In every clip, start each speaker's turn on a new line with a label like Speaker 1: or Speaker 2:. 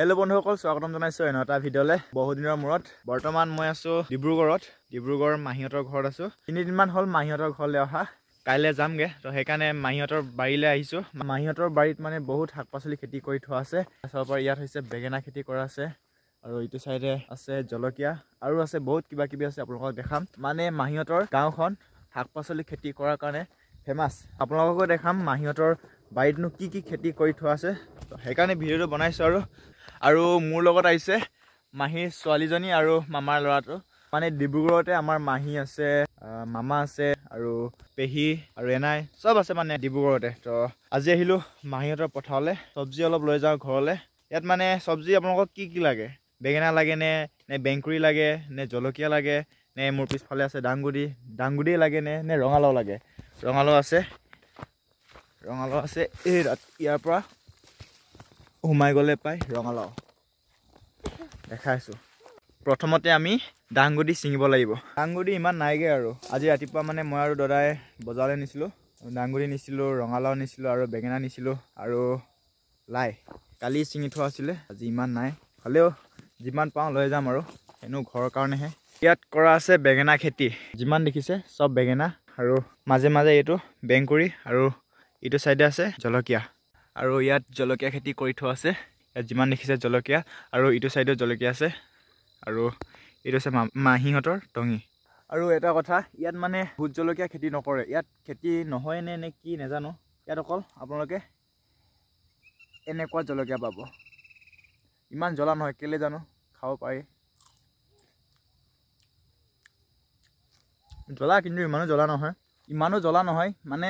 Speaker 1: Hello' বন্ধুসকল, স্বাগতম জনাইছো এটা ভিডিঅ'লে। বহু দিনৰ মূৰত বৰ্তমান মই আছো ডিব্ৰুগড় মাহীহঁতৰ ঘৰত আছো। 3 দিনমান হ'ল মাহীহঁতৰ ঘৰলৈ অহা। কাইলৈ যামগে, তো সেইকাৰণে মাহীহঁতৰ বাৰীলৈ আহিছো। মাহীহঁতৰ বাৰীত মানে বহুত শাক-পাচলি খেতি কৰি থোৱা আছে। চাব পাৰি ইয়াত হৈছে বেঙেনা খেতি কৰা আছে, আৰু ইটো চাইডে আছে জলকীয়া, আৰু আছে বহুত কিবা কিবি আছে। আপোনালোকক দেখাম। মানে মাহীহঁতৰ গাঁওখন শাক-পাচলি খেতি কৰাৰ কাৰণে ফেমাছ। আপোনালোককো দেখাম মাহীহঁতৰ বাৰীতনো কি কি খেতি কৰি থোৱা আছে। তো সেইকাৰণে ভিডিঅ'টো বনাইছো। আৰু মোৰ লগত আহিছে মাহীৰ ছোৱালীজনী আৰু মামাৰ ল'ৰাটো। মানে ডিব্ৰুগড়তে আমাৰ মাহী আছে, মামা আছে, আৰু পেহী আৰু এনাই চব আছে মানে ডিব্ৰুগড়তে। তো আজি আহিলো মাহীহঁতৰ পথাৰলৈ, চব্জি অলপ লৈ যাওঁ ঘৰলৈ। ইয়াত মানে চব্জি আপোনালোকক কি কি লাগে? বেঙেনা লাগে নে বেংকুৰি লাগে নে জলকীয়া লাগে নে মোৰ পিছফালে আছে দাংগুড়ি লাগে নে ৰঙালাও লাগে? ৰঙালাও আছে এই ইয়াৰ পৰা সোমাই গ'লে পাই ৰঙালাও দেখাইছোঁ। প্ৰথমতে আমি দাংগুড়ি ছিঙিব লাগিব। দাংগুড়ি ইমান নাইগে, আৰু আজি ৰাতিপুৱা মানে মই আৰু দাদাই বজাৰলৈ নিছিলোঁ। দাংগুড়ি নিছিলোঁ, ৰঙালাও নিছিলোঁ, আৰু বেঙেনা নিছিলোঁ, আৰু লাই কালি ছিঙি থোৱা আছিলে। আজি ইমান নাই, হ'লেও যিমান পাওঁ লৈ যাম, আৰু এনেও ঘৰৰ কাৰণেহে। ইয়াত কৰা আছে বেঙেনা খেতি। যিমান দেখিছে চব বেঙেনা, আৰু মাজে মাজে এইটো বেংকুৰি, আৰু ইটো চাইডে আছে জলকীয়া। আৰু ইয়াত জলকীয়া খেতি কৰি থোৱা আছে। ইয়াত যিমান দেখিছে জলকীয়া, আৰু ইটো চাইডেও জলকীয়া আছে, আৰু এইটো আছে মাহীহঁতৰ টঙি। আৰু এটা কথা, ইয়াত মানে ভোট জলকীয়া খেতি নকৰে। ইয়াত খেতি নহয় নে কি নাজানো। ইয়াত অকল আপোনালোকে এনেকুৱা জলকীয়া পাব। ইমান জ্বলা নহয়, কেলে জানো, খাব পাৰি। জ্বলা, কিন্তু ইমানো জ্বলা নহয়। মানে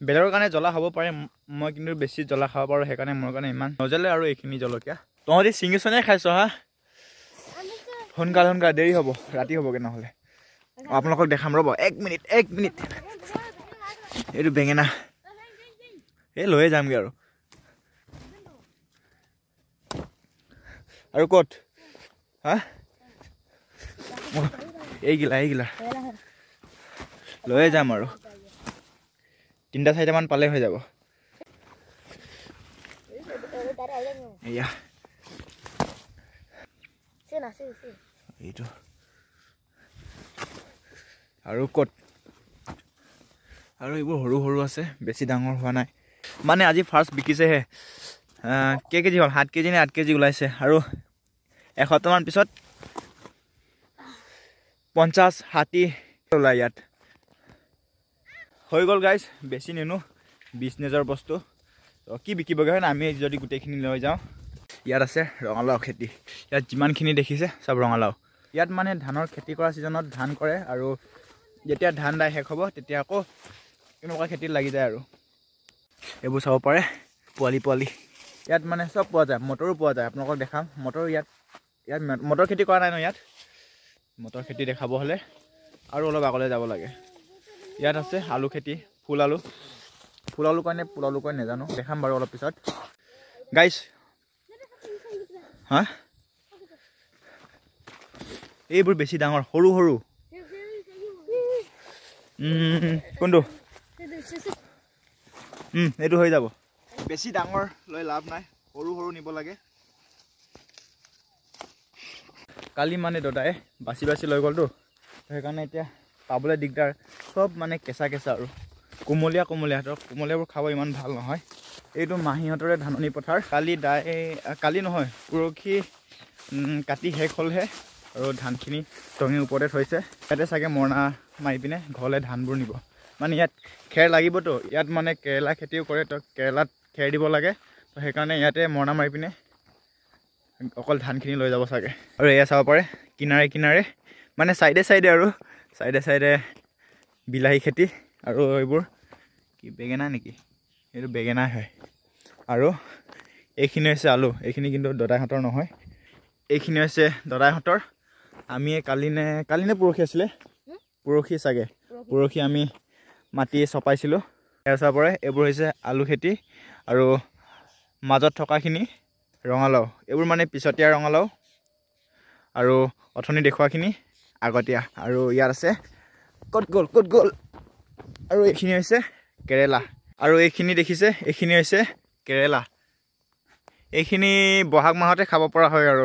Speaker 1: বেলেগৰ কাৰণে জ্বলা হ'ব পাৰে, মই কিন্তু বেছি জ্বলা খাব পাৰোঁ, সেইকাৰণে মোৰ কাৰণে ইমান নজ্বলে। আৰু এইখিনি জলকীয়া তহঁতি ছিঙিছনে খাইছ? হা, সোনকালে দেৰি হ'ব, ৰাতি হ'বগৈ নহ'লে। আপোনালোকক দেখাম ৰ'ব, এক মিনিট। এইটো বেঙেনা এই লৈয়ে যামগৈ। আৰু ক'ত হা এইগিলা লৈয়ে যাম, আৰু 3-4টামান পালে হৈ যাব। এয়া এইটো, আৰু ক'ত, আৰু এইবোৰ সৰু সৰু আছে, বেছি ডাঙৰ হোৱা নাই। মানে আজি ফাৰ্ষ্ট বিকিছেহে। কেজি হ'ল? 7 কেজি নে 8 কেজি ওলাইছে। আৰু এসপ্তাহমান পিছত 50-60 ওলাই ইয়াত। হৈ গ'ল গাইজ, বেছি নিনো, বিজনেছৰ বস্তু। কি বিকিবগৈ হয় না, আমি যদি গোটেইখিনি লৈ যাওঁ। ইয়াত আছে ৰঙালাও খেতি। ইয়াত যিমানখিনি দেখিছে চব ৰঙালাও। ইয়াত মানে ধানৰ খেতি কৰা ছিজনত ধান কৰে, আৰু যেতিয়া ধান দাই শেষ হ'ব তেতিয়া আকৌ এনেকুৱা খেতিত লাগি যায়। আৰু এইবোৰ চাব পাৰে, পোৱালি ইয়াত মানে চব পোৱা যায়। মটৰো পোৱা যায়, আপোনালোকক দেখাম। মটৰ ইয়াত মটৰ খেতি কৰা নাই ন। ইয়াত মটৰ খেতি দেখাব হ'লে আৰু অলপ আগলৈ যাব লাগে। ইয়াত আছে আলু খেতি, ফুল আলু কয় নাজানো, দেখাম বাৰু অলপ পিছত। গাইজ হা, এইবোৰ বেছি ডাঙৰ, সৰু কোনটো? এইটো হৈ যাব। বেছি ডাঙৰ লৈ লাভ নাই, সৰু নিব লাগে। কালি মানে দাদাই বাছি লৈ গ'লতো, সেইকাৰণে এতিয়া পাবলৈ দিগদাৰ। চব মানে কেঁচা আৰু কোমলীয়া কোমলীয়াবোৰ খাব ইমান ভাল নহয়। এইটো মাহীহঁতৰে ধাননি পথাৰ। কালি নহয়, পৰহি কাটি শেষ হ'লহে, আৰু ধানখিনি টঙিৰ ওপৰতে থৈছে। ইয়াতে চাগে মৰণা মাৰি পিনে ঘৰলৈ ধানবোৰ নিব। মানে ইয়াত খেৰ লাগিবতো, ইয়াত মানে কেৰেলা খেতিও কৰে, তো কেৰেলাত খেৰ দিব লাগে। তো সেইকাৰণে ইয়াতে মৰণা মাৰি পিনে অকল ধানখিনি লৈ যাব চাগে। আৰু এয়া চাব পাৰে, কিনাৰে মানে চাইডে আৰু চাইডে বিলাহী খেতি। আৰু এইবোৰ কি বেঙেনা নেকি? এইটো বেঙেনাই হয়। আৰু এইখিনি হৈছে আলু। এইখিনি কিন্তু দাদাহঁতৰ নহয়, এইখিনি হৈছে দাদাহঁতৰ। আমি কালি নে পৰহি আছিলে, পৰহি চাগে, পৰহি আমি মাটি চপাইছিলোঁ। এয়া চাব পাৰে, এইবোৰ হৈছে আলু খেতি। আৰু মাজত থকাখিনি ৰঙালাও, এইবোৰ মানে পিছতীয়া ৰঙালাও, আৰু অথনি দেখুৱাখিনি আগতীয়া। আৰু ইয়াত আছে ক'ত গ'ল আৰু এইখিনি হৈছে কেৰেলা। আৰু এইখিনি দেখিছে, এইখিনি হৈছে কেৰেলা। এইখিনি বহাগ মাহতে খাব পৰা হয় আৰু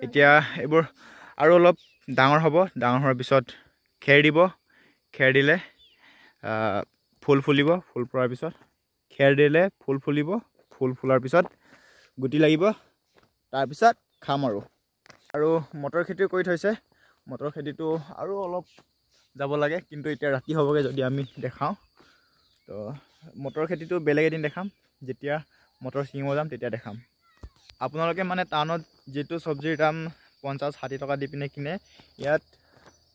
Speaker 1: এতিয়া এইবোৰ আৰু অলপ ডাঙৰ হ'ব ডাঙৰ হোৱাৰ পিছত খেৰ দিব খেৰ দিলে ফুল ফুলিব ফুল ফুলাৰ পিছত খেৰ দিলে ফুল ফুলিব ফুল ফুলাৰ পিছত গুটি লাগিব তাৰপিছত খাম আৰু মটৰ খেতিও কৰি থৈছে মটৰ খেতিটো আৰু অলপ যাব লাগে কিন্তু এতিয়া ৰাতি হ'বগৈ যদি আমি দেখাওঁ তো মটৰ খেতিটো বেলেগ এদিন দেখাম যেতিয়া মটৰ ছিঙিব যাম তেতিয়া দেখাম আপোনালোকে মানে টাউনত যিটো চব্জিৰ দাম 50-60 টকা দি পিনে কিনে ইয়াত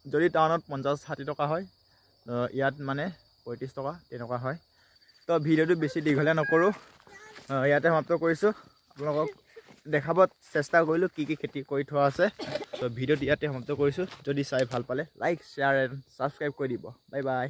Speaker 1: যদি টাউনত 50-60 টকা হয় ইয়াত মানে 35 টকা তেনেকুৱা হয় তো ভিডিঅ'টো বেছি দীঘলীয়া নকৰোঁ ইয়াতে সমাপ্ত কৰিছোঁ আপোনালোকক দেখাব চেষ্টা কৰিলোঁ কি খেতি কৰি থোৱা আছে তো ভিডিঅ'টো ইয়াতে সমাপ্ত কৰিছোঁ যদি চাই ভাল পালে লাইক শ্বেয়াৰ এণ্ড ছাবস্ক্ৰাইব কৰি দিব বাই বাই